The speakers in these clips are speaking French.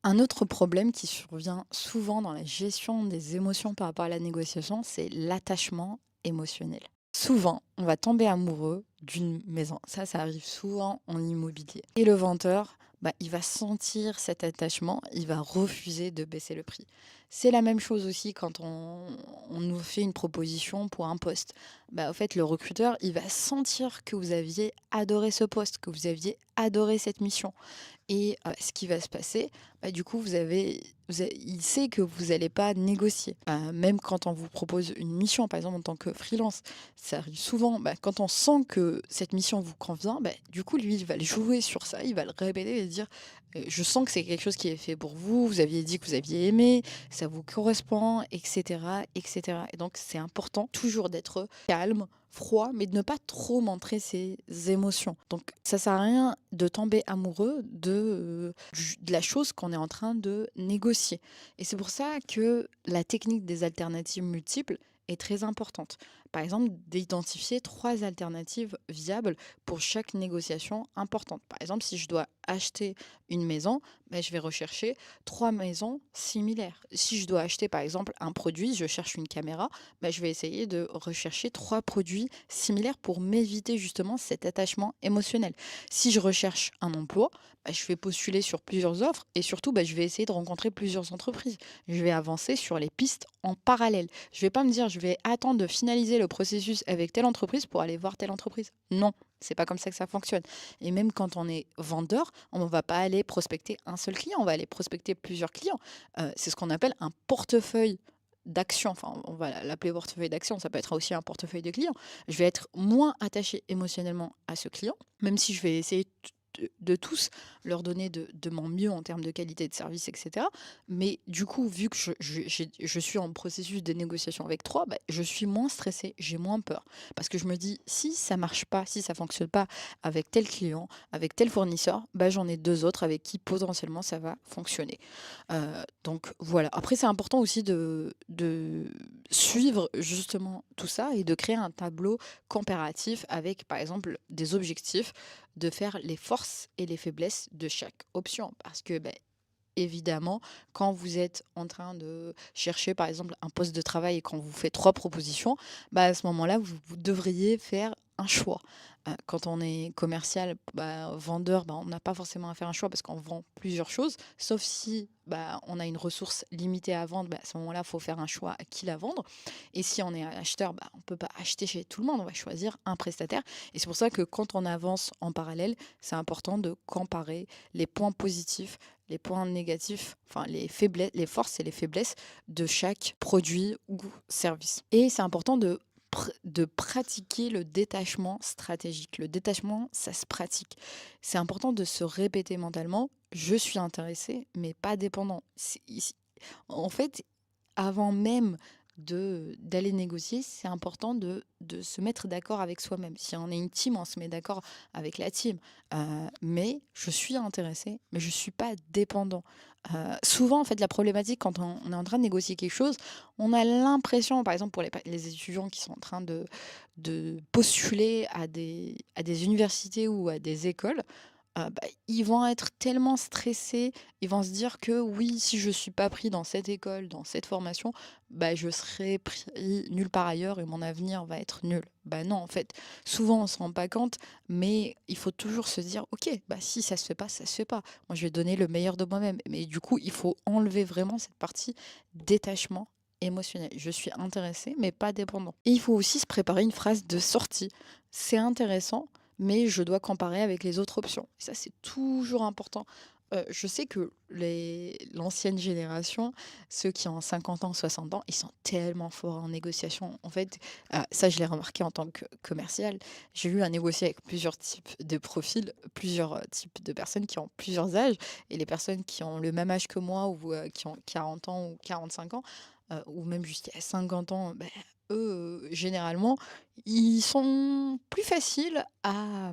Un autre problème qui survient souvent dans la gestion des émotions par rapport à la négociation, c'est l'attachement émotionnel. Souvent, on va tomber amoureux d'une maison. Ça arrive souvent en immobilier. Et le vendeur, il va sentir cet attachement, il va refuser de baisser le prix. C'est la même chose aussi quand on nous fait une proposition pour un poste. En fait, le recruteur, il va sentir que vous aviez adoré ce poste, que vous aviez adoré cette mission. Et ce qui va se passer, du coup, il sait que vous allez pas négocier. Même quand on vous propose une mission, par exemple en tant que freelance, ça arrive souvent, quand on sent que cette mission vous convient, du coup, lui, il va le jouer sur ça, il va le répéter et dire: «Je sens que c'est quelque chose qui est fait pour vous, vous aviez dit que vous aviez aimé, ça vous correspond» et cetera et cetera. Et donc c'est important toujours d'être calme, froid, mais de ne pas trop montrer ses émotions. Donc ça sert à rien de tomber amoureux de la chose qu'on est en train de négocier. Et c'est pour ça que la technique des alternatives multiples est très importante. Par exemple, d'identifier 3 alternatives viables pour chaque négociation importante. Par exemple, si je dois acheter une maison, je vais rechercher 3 maisons similaires. Si je dois acheter, par exemple, un produit, je cherche une caméra, je vais essayer de rechercher 3 produits similaires pour m'éviter justement cet attachement émotionnel. Si je recherche un emploi, je vais postuler sur plusieurs offres et surtout, je vais essayer de rencontrer plusieurs entreprises. Je vais avancer sur les pistes en parallèle. Je vais pas me dire: «Je vais attendre de finaliser le processus avec telle entreprise pour aller voir telle entreprise». Non, c'est pas comme ça que ça fonctionne. Et même quand on est vendeur, on va pas aller prospecter un seul client, on va aller prospecter plusieurs clients. C'est ce qu'on appelle un portefeuille d'actions, enfin, on va l'appeler portefeuille d'actions, ça peut être aussi un portefeuille de clients. Je vais être moins attaché émotionnellement à ce client, même si je vais essayer de tous leur donner de mon mieux en termes de qualité de service, et cetera. Mais du coup, vu que je suis en processus de négociation avec 3, je suis moins stressée, j'ai moins peur. Parce que je me dis: «Si ça marche pas, si ça fonctionne pas avec tel client, avec tel fournisseur, j'en ai 2 autres avec qui potentiellement ça va fonctionner». Donc voilà. Après, c'est important aussi de suivre justement tout ça et de créer un tableau comparatif avec, par exemple, des objectifs, de faire les forces et les faiblesses de chaque option. Parce que, évidemment, quand vous êtes en train de chercher, par exemple, un poste de travail et qu'on vous fait 3 propositions, à ce moment-là, vous devriez faire un choix. Quand on est commercial, vendeur, on n'a pas forcément à faire un choix parce qu'on vend plusieurs choses, sauf si, on a une ressource limitée à vendre, à ce moment-là, il faut faire un choix à qui la vendre. Et si on est acheteur, on ne peut pas acheter chez tout le monde, on va choisir un prestataire. Et c'est pour ça que quand on avance en parallèle, c'est important de comparer les points positifs, les points négatifs, enfin les forces et les faiblesses de chaque produit ou service. Et c'est important de pratiquer le détachement stratégique. Le détachement, ça se pratique. C'est important de se répéter mentalement: je suis intéressé, mais pas dépendant. En fait, avant même d'aller négocier, c'est important de se mettre d'accord avec soi-même. Si on est une team, on se met d'accord avec la team. Mais je suis intéressé, mais je ne suis pas dépendant. Souvent, en fait, la problématique quand on est en train de négocier quelque chose, on a l'impression, par exemple pour les étudiants qui sont en train de postuler à des universités ou à des écoles, ils vont être tellement stressés, ils vont se dire que oui, si je suis pas pris dans cette école, dans cette formation, je serai pris nulle part ailleurs et mon avenir va être nul. Non, en fait, souvent on se rend pas compte, mais il faut toujours se dire: «OK, si ça se fait pas, ça se fait pas. Moi, je vais donner le meilleur de moi-même». Mais du coup, il faut enlever vraiment cette partie détachement émotionnel. Je suis intéressé, mais pas dépendant. Et il faut aussi se préparer une phrase de sortie. C'est intéressant, mais je dois comparer avec les autres options. Et ça, c'est toujours important. Je sais que l'ancienne génération, ceux qui ont 50 ans, 60 ans, ils sont tellement forts en négociation. En fait, ça, je l'ai remarqué en tant que commercial. J'ai eu à négocier avec plusieurs types de profils, plusieurs types de personnes qui ont plusieurs âges. Et les personnes qui ont le même âge que moi ou qui ont 40 ans ou 45 ans, ou même jusqu'à 50 ans, eux, généralement, ils sont plus faciles à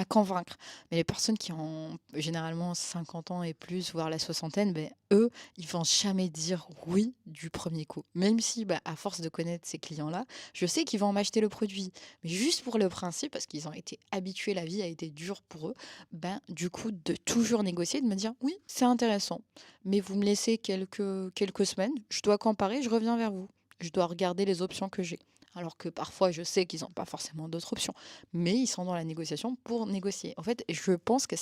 convaincre. Mais les personnes qui ont généralement 50 ans et plus, voire la soixantaine, beh, eux, ils vont jamais dire oui du premier coup. Même si, bah, à force de connaître ces clients-là, je sais qu'ils vont m'acheter le produit. Mais juste pour le principe, parce qu'ils ont été habitués, la vie a été dure pour eux, ben, du coup, de toujours négocier, de me dire: «Oui, c'est intéressant, mais vous me laissez quelques semaines, je dois comparer, je reviens vers vous. Je dois regarder les options que j'ai». Alors que parfois, je sais qu'ils n'ont pas forcément d'autres options, mais ils sont dans la négociation pour négocier. En fait, je pense que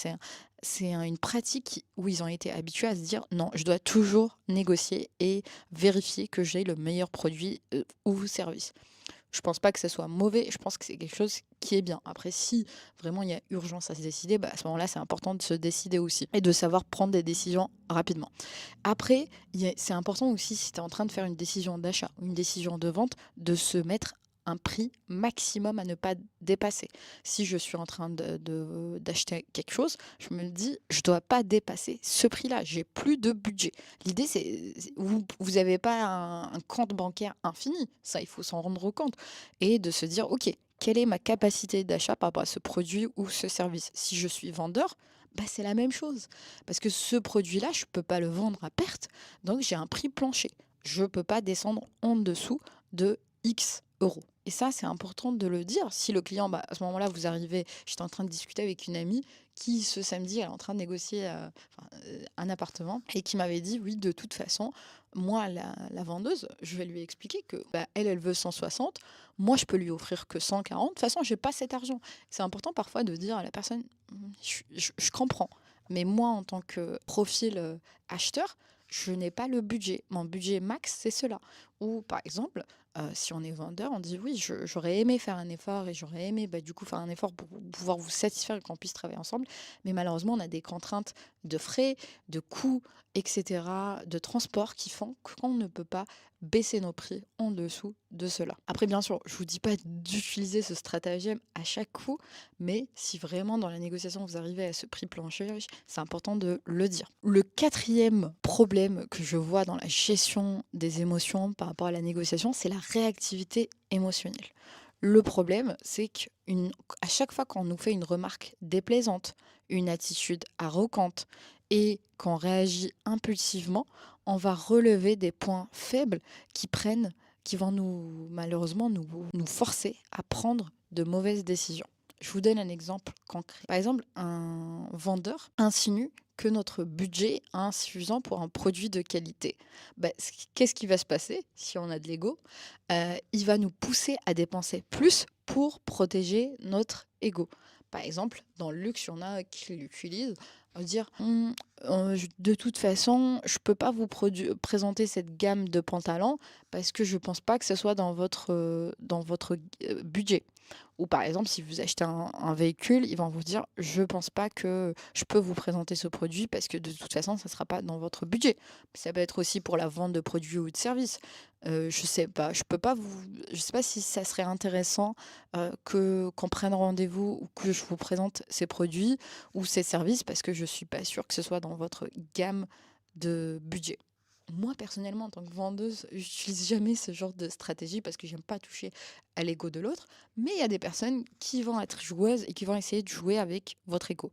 une pratique où ils ont été habitués à se dire: «Non, je dois toujours négocier et vérifier que j'ai le meilleur produit, ou service». Je pense pas que ce soit mauvais, je pense que c'est quelque chose qui est bien. Après, si vraiment il y a urgence à se décider, bah, à ce moment-là, c'est important de se décider aussi et de savoir prendre des décisions rapidement. Après, c'est important aussi, si tu es en train de faire une décision d'achat ou une décision de vente, de se mettre un prix maximum à ne pas dépasser. Si je suis en train d'acheter quelque chose, je me dis, je dois pas dépasser ce prix-là. J'ai plus de budget. L'idée, vous n'avez pas un compte bancaire infini. Ça, il faut s'en rendre compte. Et de se dire, OK, quelle est ma capacité d'achat par rapport à ce produit ou ce service? Si je suis vendeur, bah, c'est la même chose. Parce que ce produit-là, je ne peux pas le vendre à perte. Donc, j'ai un prix plancher. Je ne peux pas descendre en dessous de X euros. Et ça, c'est important de le dire. Si le client, bah, à ce moment-là, vous arrivez, j'étais en train de discuter avec une amie qui, ce samedi, elle est en train de négocier un appartement et qui m'avait dit, oui, de toute façon, moi, la vendeuse, je vais lui expliquer que bah, elle veut 160, moi, je peux lui offrir que 140. De toute façon, j'ai pas cet argent. C'est important parfois de dire à la personne, je comprends, mais moi, en tant que profil acheteur, je n'ai pas le budget. Mon budget max, c'est cela. Ou par exemple, si on est vendeur, on dit oui, j'aurais aimé faire un effort et j'aurais aimé bah, du coup faire un effort pour pouvoir vous satisfaire et qu'on puisse travailler ensemble. Mais malheureusement, on a des contraintes de frais, de coûts, etc., de transport qui font qu'on ne peut pas baisser nos prix en dessous de cela. Après, bien sûr, je vous dis pas d'utiliser ce stratagème à chaque coup, mais si vraiment dans la négociation vous arrivez à ce prix plancher, c'est important de le dire. Le quatrième problème que je vois dans la gestion des émotions par rapport à la négociation, c'est la réactivité émotionnelle. Le problème, c'est qu'à chaque fois qu'on nous fait une remarque déplaisante, une attitude arrogante et qu'on réagit impulsivement, on va relever des points faibles qui prennent, qui vont malheureusement nous forcer à prendre de mauvaises décisions. Je vous donne un exemple concret. Par exemple, un vendeur insinue que notre budget est insuffisant pour un produit de qualité. Ben, qu'est-ce qui va se passer si on a de l'ego? Il va nous pousser à dépenser plus pour protéger notre ego. Par exemple, dans le luxe, il y en a qui l'utilisent, dire de toute façon, je ne peux pas vous présenter cette gamme de pantalons parce que je ne pense pas que ce soit dans votre budget. Ou par exemple, si vous achetez un véhicule, ils vont vous dire, je ne pense pas que je peux vous présenter ce produit parce que de toute façon, ça ne sera pas dans votre budget. Ça peut être aussi pour la vente de produits ou de services. Je sais pas, je sais pas si ça serait intéressant qu'on prenne rendez-vous ou que je vous présente ces produits ou ces services parce que je suis pas sûre que ce soit dans votre gamme de budget. Moi, personnellement, en tant que vendeuse, j'utilise jamais ce genre de stratégie parce que j'aime pas toucher à l'ego de l'autre. Mais il y a des personnes qui vont être joueuses et qui vont essayer de jouer avec votre ego.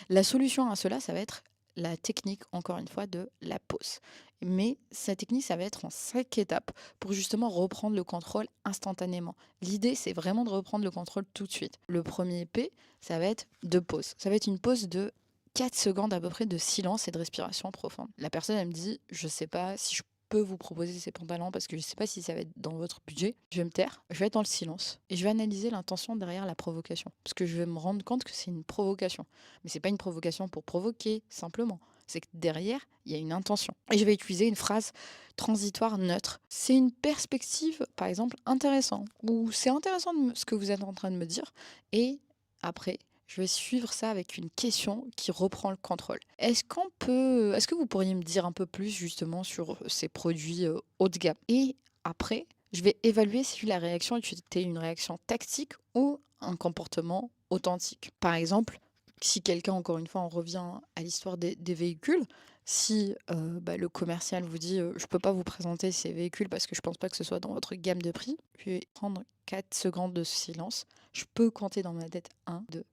La solution à cela, ça va être la technique, encore une fois, de la pause. Mais cette technique, ça va être en 5 étapes pour justement reprendre le contrôle instantanément. L'idée, c'est vraiment de reprendre le contrôle tout de suite. Le premier P, ça va être de pause. Ça va être une pause de 4 secondes à peu près de silence et de respiration profonde. La personne, elle me dit, je sais pas si je peux vous proposer ces pantalons parce que je sais pas si ça va être dans votre budget. Je vais me taire, je vais être dans le silence et je vais analyser l'intention derrière la provocation. Parce que je vais me rendre compte que c'est une provocation. Mais c'est pas une provocation pour provoquer, simplement. C'est que derrière, il y a une intention. Et je vais utiliser une phrase transitoire neutre. C'est une perspective, par exemple, intéressante. Ou c'est intéressant ce que vous êtes en train de me dire. Et après, je vais suivre ça avec une question qui reprend le contrôle. Est-ce que vous pourriez me dire un peu plus justement sur ces produits haut de gamme? Et après, je vais évaluer si la réaction était une réaction tactique ou un comportement authentique. Par exemple, si quelqu'un, encore une fois, on revient à l'histoire des véhicules, Si le commercial vous dit je peux pas vous présenter ces véhicules parce que je pense pas que ce soit dans votre gamme de prix, je vais prendre 4 secondes de silence. Je peux compter dans ma tête un, 2,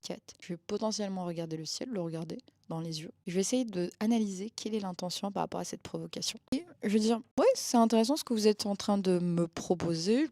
4. Je vais potentiellement regarder le ciel, le regarder dans les yeux. Je vais essayer d'analyser quelle est l'intention par rapport à cette provocation. Et je vais dire ouais, c'est intéressant ce que vous êtes en train de me proposer.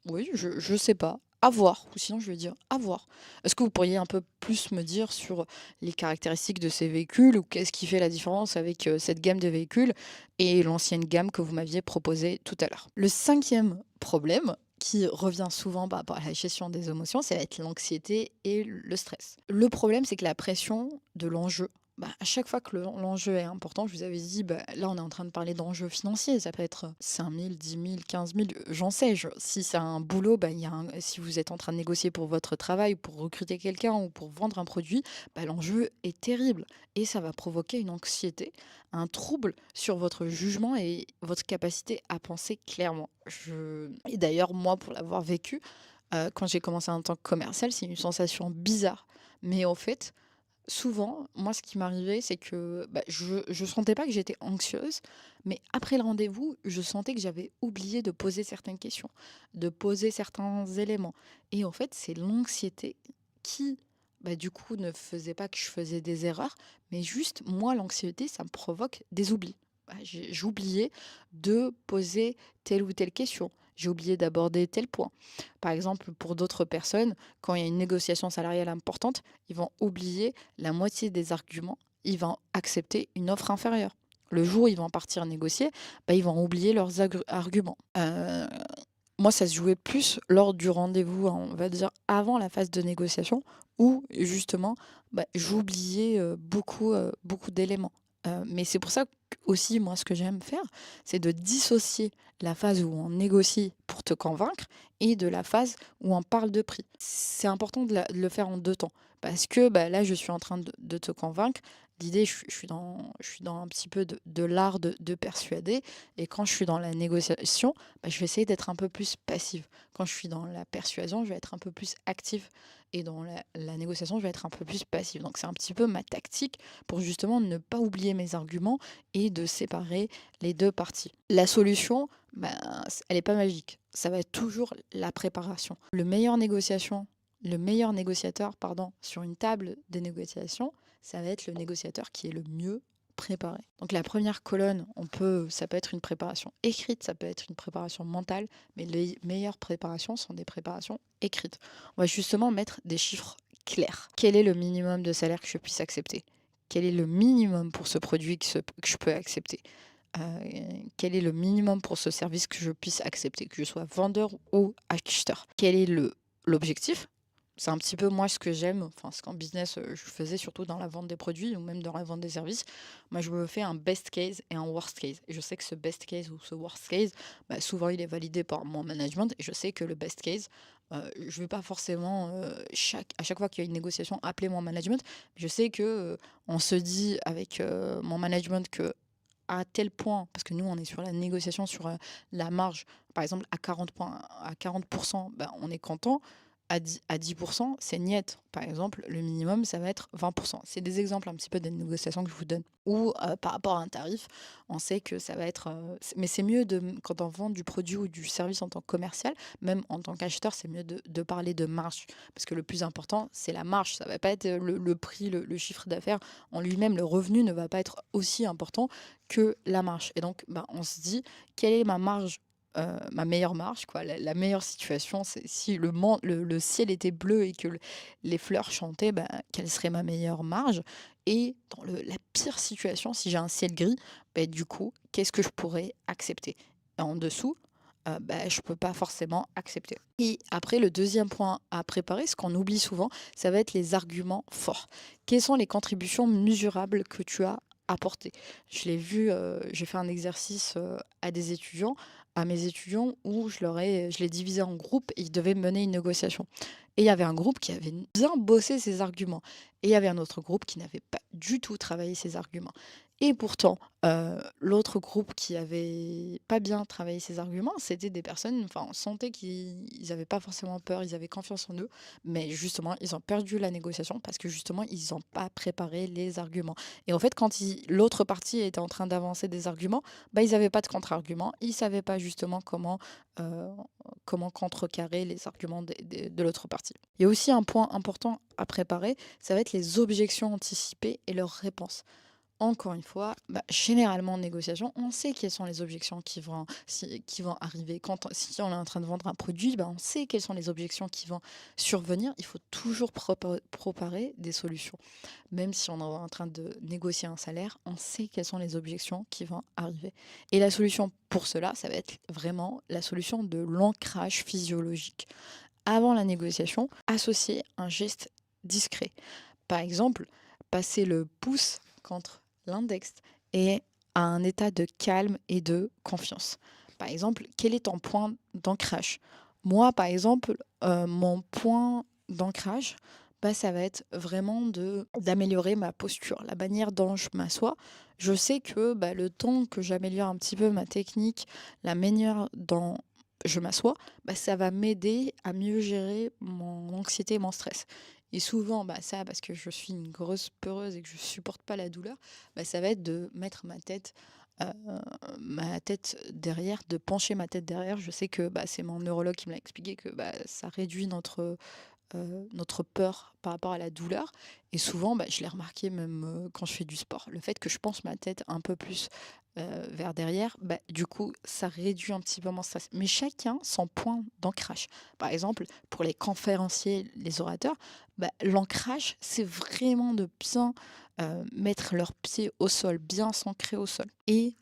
Oui, je sais pas. À voir. Ou sinon, je vais dire à voir. Est-ce que vous pourriez un peu plus me dire sur les caractéristiques de ces véhicules ou qu'est-ce qui fait la différence avec cette gamme de véhicules et l'ancienne gamme que vous m'aviez proposée tout à l'heure? Le cinquième problème qui revient souvent par rapport à la gestion des émotions, ça va être l'anxiété et le stress. Le problème, c'est que la pression de l'enjeu, à chaque fois que l'enjeu est important, je vous avais dit, là, on est en train de parler d'enjeux financiers. Ça peut être 5 000, 10 000, 15 000, j'en sais. Si c'est un boulot, si vous êtes en train de négocier pour votre travail, pour recruter quelqu'un ou pour vendre un produit, l'enjeu est terrible. Et ça va provoquer une anxiété, un trouble sur votre jugement et votre capacité à penser clairement. Et d'ailleurs, moi, pour l'avoir vécu, quand j'ai commencé en tant que commercial, c'est une sensation bizarre. Mais en fait, souvent, moi, ce qui m'arrivait, c'est que je sentais pas que j'étais anxieuse, mais après le rendez-vous, je sentais que j'avais oublié de poser certaines questions, de poser certains éléments. Et en fait, c'est l'anxiété qui, du coup, ne faisait pas que je faisais des erreurs, mais juste, moi, l'anxiété, ça me provoque des oublis. J'oubliais de poser telle ou telle question. J'ai oublié d'aborder tel point. Par exemple, pour d'autres personnes, quand il y a une négociation salariale importante, ils vont oublier la moitié des arguments, ils vont accepter une offre inférieure. Le jour où ils vont partir négocier, ils vont oublier leurs arguments. Moi, ça se jouait plus lors du rendez-vous, hein, on va dire avant la phase de négociation, où justement, j'oubliais beaucoup d'éléments. Mais c'est pour ça que aussi, moi, ce que j'aime faire, c'est de dissocier la phase où on négocie pour te convaincre et de la phase où on parle de prix. C'est important de le faire en deux temps. Parce que là, je suis en train de te convaincre. L'idée, je suis dans un petit peu de l'art de persuader. Et quand je suis dans la négociation, je vais essayer d'être un peu plus passive. Quand je suis dans la persuasion, je vais être un peu plus active. Et dans la négociation, je vais être un peu plus passive. Donc c'est un petit peu ma tactique pour justement ne pas oublier mes arguments et de séparer les deux parties. La solution, elle n'est pas magique. Ça va être toujours la préparation. Le meilleur négociateur, pardon, sur une table de négociation, ça va être le négociateur qui est le mieux préparé. Donc la première colonne, ça peut être une préparation écrite, ça peut être une préparation mentale, mais les meilleures préparations sont des préparations écrites. On va justement mettre des chiffres clairs. Quel est le minimum de salaire que je puisse accepter? Quel est le minimum pour ce produit que je peux accepter? Quel est le minimum pour ce service que je puisse accepter, que je sois vendeur ou acheteur? Quel est l'objectif? C'est un petit peu moi ce que j'aime, enfin ce qu'en business je faisais surtout dans la vente des produits ou même dans la vente des services. Moi je me fais un best case et un worst case. Et je sais que ce best case ou ce worst case, souvent il est validé par mon management. Et je sais que le best case, je ne vais pas forcément à chaque fois qu'il y a une négociation appeler mon management. Je sais que on se dit avec mon management que à tel point, parce que nous on est sur la négociation sur la marge, par exemple à 40 points, à 40%, on est content. À 10%, c'est niet. Par exemple, le minimum, ça va être 20%. C'est des exemples un petit peu des négociations que je vous donne. Ou par rapport à un tarif, on sait que ça va être... mais c'est mieux, quand on vend du produit ou du service en tant que commercial, même en tant qu'acheteur, c'est mieux de parler de marge. Parce que le plus important, c'est la marge. Ça ne va pas être le prix, le chiffre d'affaires en lui-même. Le revenu ne va pas être aussi important que la marge. Et donc, on se dit, quelle est ma marge, ma meilleure marge, quoi. La meilleure situation, c'est si le ciel était bleu et que les fleurs chantaient, quelle serait ma meilleure marge? Et dans la pire situation, si j'ai un ciel gris, du coup, qu'est-ce que je pourrais accepter? Et en dessous, je peux pas forcément accepter. Et après, le deuxième point à préparer, ce qu'on oublie souvent, ça va être les arguments forts. Quelles sont les contributions mesurables que tu as apportées? Je l'ai vu, j'ai fait un exercice à mes étudiants où je les divisais en groupes et ils devaient mener une négociation. Et il y avait un groupe qui avait bien bossé ses arguments. Et il y avait un autre groupe qui n'avait pas du tout travaillé ses arguments. Et pourtant, l'autre groupe qui avait pas bien travaillé ses arguments, c'était des personnes, enfin, on sentait qu'ils avaient pas forcément peur, ils avaient confiance en eux, mais justement, ils ont perdu la négociation parce que justement, ils ont pas préparé les arguments. Et en fait, quand l'autre partie était en train d'avancer des arguments, bah, ils avaient pas de contre-arguments, ils savaient pas justement heu, comment contrecarrer les arguments de l'autre partie. Il y a aussi un point important à préparer, ça va être les objections anticipées et leurs réponses. Encore une fois, bah, généralement en négociation, on sait quelles sont les objections qui vont arriver. Si on est en train de vendre un produit, bah, on sait quelles sont les objections qui vont survenir. Il faut toujours préparer des solutions. Même si on est en train de négocier un salaire, on sait quelles sont les objections qui vont arriver. Et la solution pour cela, ça va être vraiment la solution de l'ancrage physiologique. Avant la négociation, associer un geste discret. Par exemple, passer le pouce contre l'index et à un état de calme et de confiance. Par exemple, quel est ton point d'ancrage? Moi, par exemple, mon point d'ancrage, bah, ça va être vraiment d'améliorer ma posture, la manière dont je m'assois. Je sais que bah, le temps que j'améliore un petit peu ma technique, la manière dont je m'assois, bah, ça va m'aider à mieux gérer mon anxiété et mon stress. Et souvent, bah, ça, parce que je suis une grosse peureuse et que je supporte pas la douleur, bah, ça va être de mettre euh, ma tête derrière, de pencher ma tête derrière. Je sais que bah, c'est mon neurologue qui me l'a expliqué que bah, ça réduit notre peur par rapport à la douleur. Et souvent, bah, je l'ai remarqué même quand je fais du sport. Le fait que je penche ma tête un peu plus vers derrière, bah, du coup, ça réduit un petit peu mon stress. Mais chacun son point d'ancrage. Par exemple, pour les conférenciers, les orateurs, bah, l'ancrage, c'est vraiment de bien mettre leurs pieds au sol, bien s'ancrer au sol. Et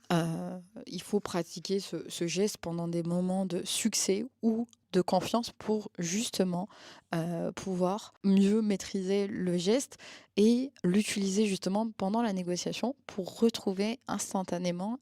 il faut pratiquer ce geste pendant des moments de succès ou de confiance pour justement pouvoir mieux maîtriser le geste et l'utiliser justement pendant la négociation pour retrouver instantanément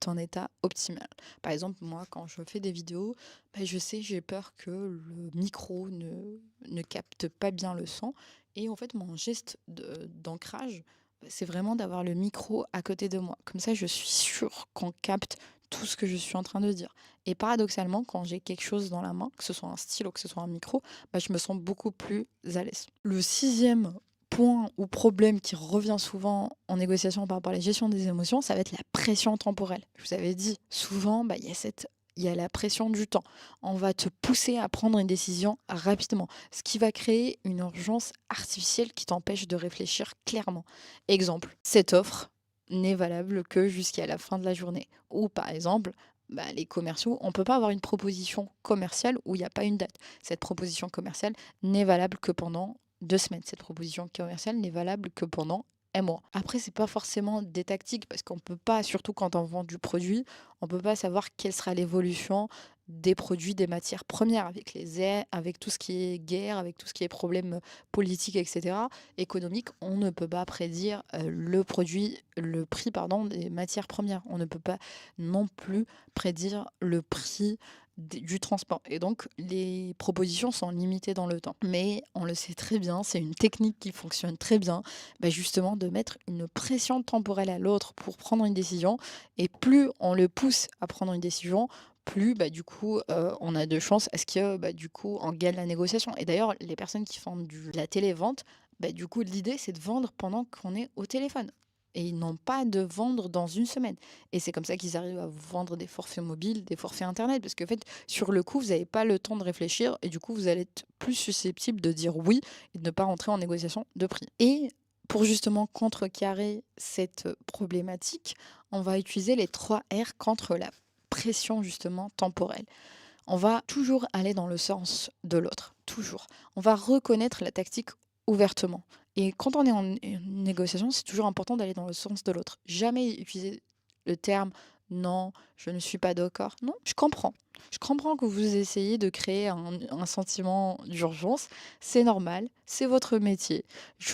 ton état optimal. Par exemple, moi, quand je fais des vidéos, bah, je sais, j'ai peur que le micro ne capte pas bien le son. Et en fait, mon geste d'ancrage, bah, c'est vraiment d'avoir le micro à côté de moi. Comme ça, je suis sûre qu'on capte tout ce que je suis en train de dire. Et paradoxalement, quand j'ai quelque chose dans la main, que ce soit un stylo, que ce soit un micro, bah, je me sens beaucoup plus à l'aise. Le sixième point ou problème qui revient souvent en négociation par rapport à la gestion des émotions, ça va être la pression temporelle. Je vous avais dit, souvent, bah, il y a la pression du temps. On va te pousser à prendre une décision rapidement, ce qui va créer une urgence artificielle qui t'empêche de réfléchir clairement. Exemple, cette offre n'est valable que jusqu'à la fin de la journée. Ou par exemple, bah, les commerciaux, on ne peut pas avoir une proposition commerciale où il n'y a pas une date. Cette proposition commerciale n'est valable que pendant 2 semaines. Cette proposition commerciale n'est valable que pendant un mois. Après, c'est pas forcément des tactiques parce qu'on peut pas, surtout quand on vend du produit, on peut pas savoir quelle sera l'évolution des produits, des matières premières avec avec tout ce qui est guerre, avec tout ce qui est problème politique, etc., économique. On ne peut pas prédire le prix, pardon, des matières premières. On ne peut pas non plus prédire le prix du transport. Et donc, les propositions sont limitées dans le temps. Mais on le sait très bien, c'est une technique qui fonctionne très bien, bah, justement de mettre une pression temporelle à l'autre pour prendre une décision. Et plus on le pousse à prendre une décision, plus bah, du coup on a de chances à ce que bah, du coup on gagne la négociation. Et d'ailleurs, les personnes qui font de la télévente, bah, du coup l'idée c'est de vendre pendant qu'on est au téléphone. Et ils n'ont pas de vendre dans une semaine. Et c'est comme ça qu'ils arrivent à vous vendre des forfaits mobiles, des forfaits internet. Parce qu'en fait, sur le coup, vous n'avez pas le temps de réfléchir et du coup, vous allez être plus susceptible de dire oui et de ne pas rentrer en négociation de prix. Et pour justement contrecarrer cette problématique, on va utiliser les 3 R contre la pression justement temporelle. On va toujours aller dans le sens de l'autre, toujours. On va reconnaître la tactique ouvertement. Et quand on est en négociation, c'est toujours important d'aller dans le sens de l'autre. Jamais utiliser le terme non, je ne suis pas d'accord. Non, je comprends. Je comprends que vous essayez de créer un sentiment d'urgence. C'est normal, c'est votre métier.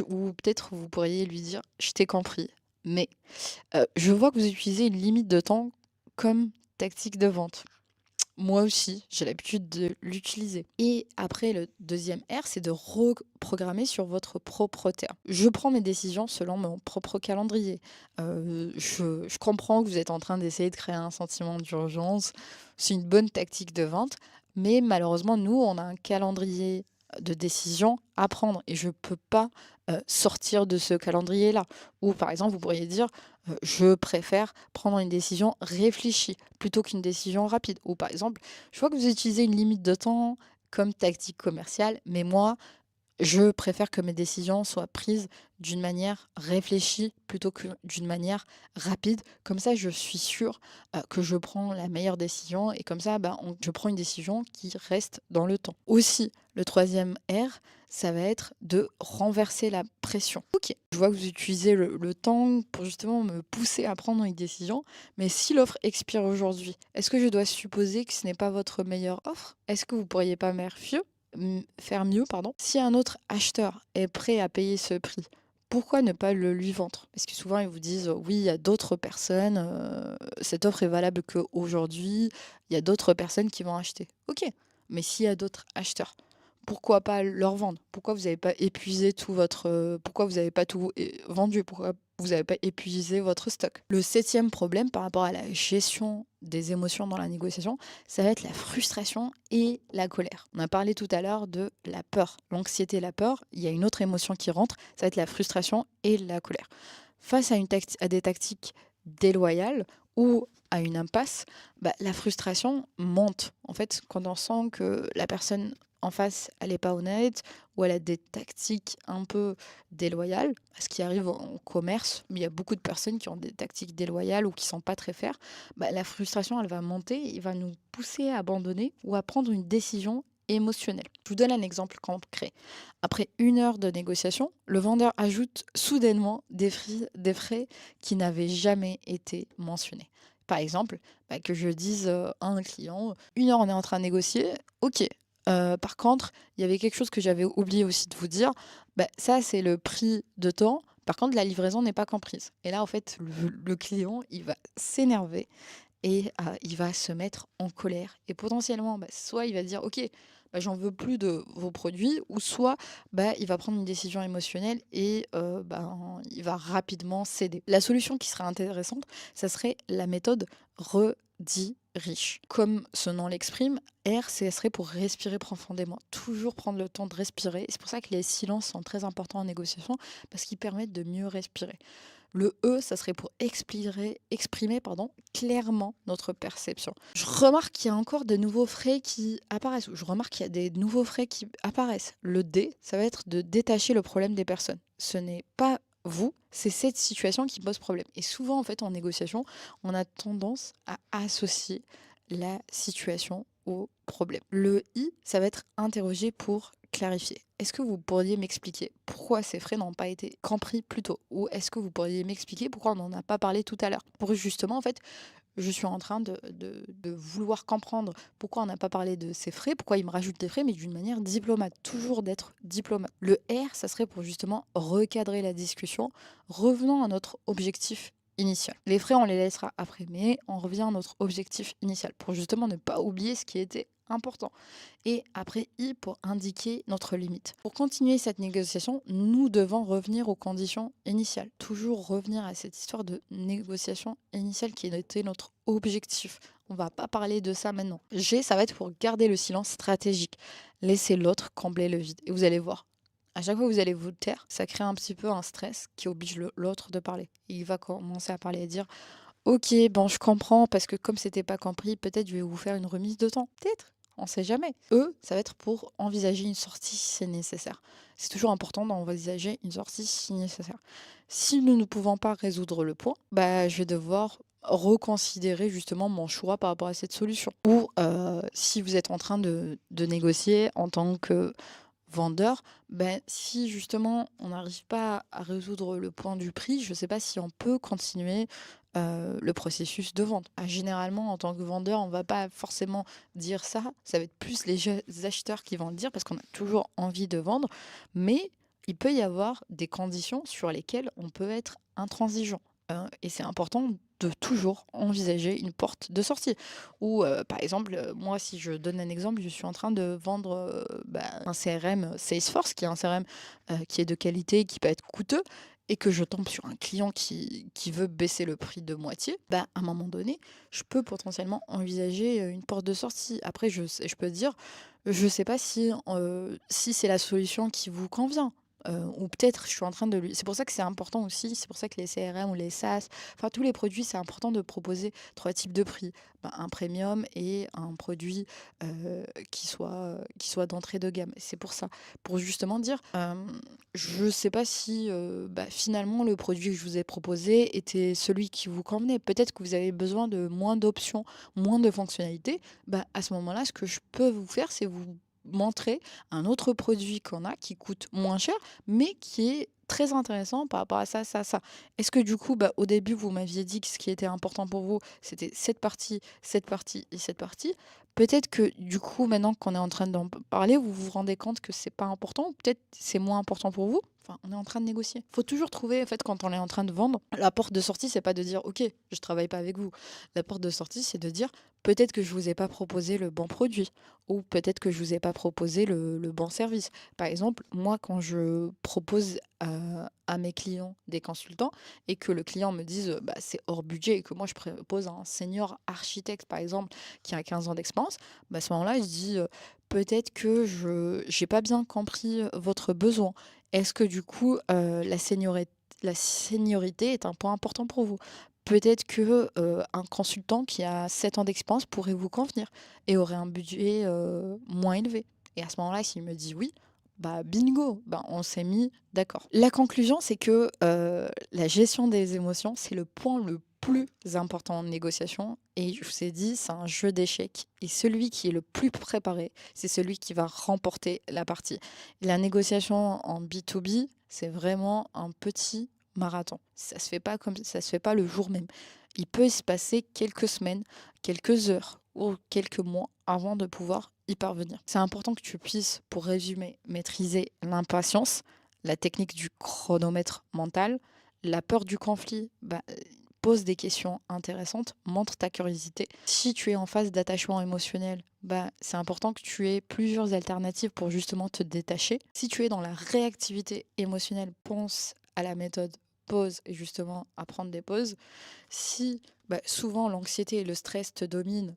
Ou peut-être vous pourriez lui dire, je t'ai compris. Mais je vois que vous utilisez une limite de temps comme tactique de vente. Moi aussi, j'ai l'habitude de l'utiliser. Et après, le deuxième R, c'est de reprogrammer sur votre propre terme. Je prends mes décisions selon mon propre calendrier. Je comprends que vous êtes en train d'essayer de créer un sentiment d'urgence. C'est une bonne tactique de vente. Mais malheureusement, nous, on a un calendrier de décision à prendre et je ne peux pas sortir de ce calendrier-là. Ou par exemple, vous pourriez dire, je préfère prendre une décision réfléchie plutôt qu'une décision rapide. Ou par exemple, je vois que vous utilisez une limite de temps comme tactique commerciale, mais moi, je préfère que mes décisions soient prises d'une manière réfléchie plutôt que d'une manière rapide. Comme ça, je suis sûre que je prends la meilleure décision et comme ça, je prends une décision qui reste dans le temps. Aussi, le troisième R, ça va être de renverser la pression. Ok, je vois que vous utilisez le temps pour justement me pousser à prendre une décision, mais si l'offre expire aujourd'hui, est-ce que je dois supposer que ce n'est pas votre meilleure offre? Est-ce que vous pourriez pas faire mieux, pardon. Si un autre acheteur est prêt à payer ce prix, pourquoi ne pas le lui vendre? Parce que souvent ils vous disent oui, il y a d'autres personnes, cette offre est valable qu'aujourd'hui, il y a d'autres personnes qui vont acheter. Ok, mais s'il y a d'autres acheteurs, pourquoi pas leur vendre? Pourquoi vous n'avez pas épuisé tout votre, pourquoi vous n'avez pas tout vendu? Pourquoi vous n'avez pas épuisé votre stock? Le septième problème par rapport à la gestion des émotions dans la négociation, ça va être la frustration et la colère. On a parlé tout à l'heure de la peur, l'anxiété, la peur. Il y a une autre émotion qui rentre, ça va être la frustration et la colère. Face à des tactiques déloyales ou à une impasse, la frustration monte. En fait, quand on sent que la personne en face, elle n'est pas honnête ou elle a des tactiques un peu déloyales, ce qui arrive en commerce, mais il y a beaucoup de personnes qui ont des tactiques déloyales ou qui ne sont pas très faires, la frustration, elle va monter et va nous pousser à abandonner ou à prendre une décision émotionnelle. Je vous donne un exemple concret. Après 1 heure de négociation, le vendeur ajoute soudainement des frais qui n'avaient jamais été mentionnés. Par exemple, que je dise à un client, 1 heure on est en train de négocier, ok. Par contre, il y avait quelque chose que j'avais oublié aussi de vous dire, ça c'est le prix de temps, par contre la livraison n'est pas comprise. Et là en fait le client il va s'énerver et il va se mettre en colère et potentiellement, soit il va dire: «OK, j'en veux plus de vos produits» ou soit, il va prendre une décision émotionnelle et il va rapidement céder. La solution qui serait intéressante, ça serait la méthode Riche. Comme son nom l'exprime, R, ça serait pour respirer profondément. Toujours prendre le temps de respirer. C'est pour ça que les silences sont très importants en négociation parce qu'ils permettent de mieux respirer. Le E, ça serait pour exprimer clairement notre perception. Je remarque qu'il y a encore de nouveaux frais qui apparaissent. Je remarque qu'il y a des nouveaux frais qui apparaissent. Le D, ça va être de détacher le problème des personnes. Ce n'est pas vous, c'est cette situation qui pose problème. Et souvent, en fait, en négociation, on a tendance à associer la situation au problème. Le I, ça va être interrogé pour clarifier. Est-ce que vous pourriez m'expliquer pourquoi ces frais n'ont pas été compris plus tôt? Ou est-ce que vous pourriez m'expliquer pourquoi on n'en a pas parlé tout à l'heure? Pour justement, en fait, je suis en train de vouloir comprendre pourquoi on n'a pas parlé de ces frais, pourquoi ils me rajoutent des frais, mais d'une manière diplomate, toujours d'être diplomate. Le R, ça serait pour justement recadrer la discussion, revenant à notre objectif initial. Les frais, on les laissera après, mais on revient à notre objectif initial pour justement ne pas oublier ce qui était important. Et après I pour indiquer notre limite. Pour continuer cette négociation, nous devons revenir aux conditions initiales. Toujours revenir à cette histoire de négociation initiale qui était notre objectif. On va pas parler de ça maintenant. G, ça va être pour garder le silence stratégique. Laisser l'autre combler le vide. Et vous allez voir, à chaque fois que vous allez vous taire, ça crée un petit peu un stress qui oblige l'autre de parler. Il va commencer à parler et dire ok, bon, je comprends, parce que comme c'était pas compris, peut-être je vais vous faire une remise de temps. Peut-être, on sait jamais. Eux, ça va être pour envisager une sortie si c'est nécessaire. C'est toujours important d'envisager une sortie si nécessaire. Si nous ne pouvons pas résoudre le point, je vais devoir reconsidérer justement mon choix par rapport à cette solution. Ou si vous êtes en train de négocier en tant que vendeur, si justement on n'arrive pas à résoudre le point du prix, je ne sais pas si on peut continuer le processus de vente. Généralement, en tant que vendeur, on ne va pas forcément dire ça. Ça va être plus les acheteurs qui vont le dire parce qu'on a toujours envie de vendre. Mais il peut y avoir des conditions sur lesquelles on peut être intransigeant. et c'est important de toujours envisager une porte de sortie. Ou, par exemple, moi, si je donne un exemple, je suis en train de vendre, un CRM Salesforce, qui est un CRM, qui est de qualité, qui peut être coûteux et que je tombe sur un client qui veut baisser le prix de moitié, à un moment donné, je peux potentiellement envisager, une porte de sortie. Après je peux dire, je sais pas si c'est la solution qui vous convient, ou peut-être je suis en train de lui c'est pour ça que c'est important aussi, c'est pour ça que les CRM ou les SaaS, enfin tous les produits, c'est important de proposer 3 types de prix. Un premium et un produit, qui soit d'entrée de gamme. C'est pour ça, pour justement dire, je sais pas si, finalement le produit que je vous ai proposé était celui qui vous convenait. Peut-être que vous avez besoin de moins d'options, moins de fonctionnalités. À ce moment-là, ce que je peux vous faire, c'est vous montrer un autre produit qu'on a qui coûte moins cher, mais qui est très intéressant par rapport à ça, ça, ça. Est-ce que du coup, au début, vous m'aviez dit que ce qui était important pour vous, c'était cette partie et cette partie. Peut-être que du coup, maintenant qu'on est en train d'en parler, vous vous rendez compte que c'est pas important, ou peut-être c'est moins important pour vous. Enfin, on est en train de négocier. Faut toujours trouver, en fait, quand on est en train de vendre, la porte de sortie, c'est pas de dire, ok, je travaille pas avec vous. La porte de sortie, c'est de dire, peut-être que je vous ai pas proposé le bon produit, ou peut-être que je vous ai pas proposé le bon service. Par exemple, moi, quand je propose à mes clients des consultants et que le client me dise c'est hors budget et que moi je propose un senior architecte, par exemple, qui a 15 ans d'expérience, à ce moment-là, je dis peut-être que je j'ai pas bien compris votre besoin. Est-ce que du coup, la seniorité est un point important pour vous? Peut-être que un consultant qui a 7 ans d'expérience pourrait vous convenir et aurait un budget moins élevé. Et à ce moment-là, s'il me dit oui, bingo, on s'est mis d'accord. La conclusion, c'est que la gestion des émotions, c'est le point le plus important en négociation. Et je vous ai dit, c'est un jeu d'échecs. Et celui qui est le plus préparé, c'est celui qui va remporter la partie. La négociation en B2B, c'est vraiment un petit marathon. Ça se fait pas le jour même. Il peut se passer quelques semaines, quelques heures ou quelques mois avant de pouvoir y parvenir. C'est important que tu puisses, pour résumer, maîtriser l'impatience, la technique du chronomètre mental, la peur du conflit, pose des questions intéressantes, montre ta curiosité. Si tu es en phase d'attachement émotionnel, c'est important que tu aies plusieurs alternatives pour justement te détacher. Si tu es dans la réactivité émotionnelle, pense à la méthode pause et justement à prendre des pauses. Si souvent l'anxiété et le stress te dominent,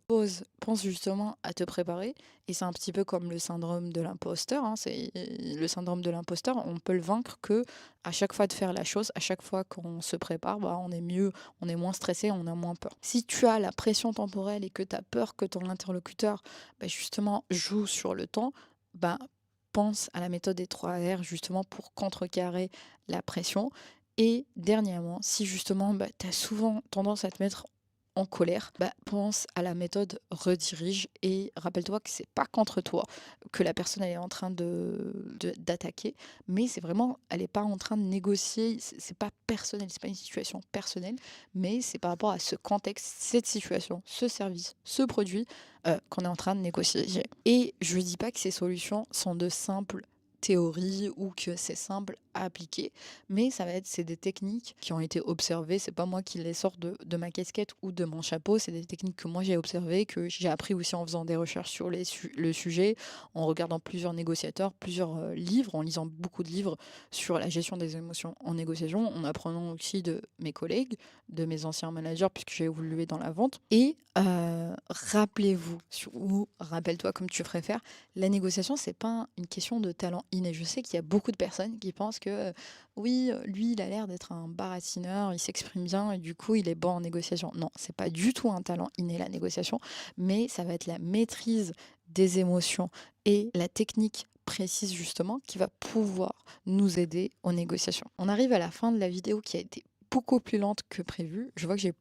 pense justement à te préparer. Et c'est un petit peu comme le syndrome de l'imposteur, hein. C'est le syndrome de l'imposteur, on peut le vaincre que à chaque fois de faire la chose, à chaque fois qu'on se prépare, on est mieux, on est moins stressé, on a moins peur. Si tu as la pression temporelle et que tu as peur que ton interlocuteur justement joue sur le temps, bah, pense à la méthode des 3 R justement pour contrecarrer la pression. Et dernièrement, si justement tu as souvent tendance à te mettre en colère, pense à la méthode redirige et rappelle-toi que c'est pas contre toi que la personne elle est en train d'attaquer, mais c'est vraiment, elle est pas en train de négocier, c'est pas personnel, c'est pas une situation personnelle, mais c'est par rapport à ce contexte, cette situation, ce service, ce produit qu'on est en train de négocier. Et je dis pas que ces solutions sont de simples théorie ou que c'est simple à appliquer, mais c'est des techniques qui ont été observées, c'est pas moi qui les sors de ma casquette ou de mon chapeau, c'est des techniques que moi j'ai observées, que j'ai appris aussi en faisant des recherches sur le sujet, en regardant plusieurs négociateurs, plusieurs livres, en lisant beaucoup de livres sur la gestion des émotions en négociation, en apprenant aussi de mes collègues, de mes anciens managers, puisque j'ai évolué dans la vente. Et rappelez-vous, ou rappelle-toi comme tu préfères, la négociation, c'est pas une question de talent inné. Je sais qu'il y a beaucoup de personnes qui pensent que oui, lui, il a l'air d'être un baratineur, il s'exprime bien et du coup, il est bon en négociation. Non, c'est pas du tout un talent inné la négociation, mais ça va être la maîtrise des émotions et la technique précise justement qui va pouvoir nous aider aux négociations. On arrive à la fin de la vidéo qui a été beaucoup plus lente que prévu. Je vois que j'ai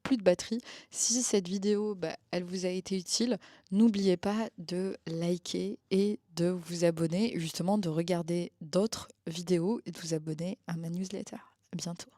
plus de batterie. Si cette vidéo, elle vous a été utile, n'oubliez pas de liker et de vous abonner, justement de regarder d'autres vidéos et de vous abonner à ma newsletter. À bientôt.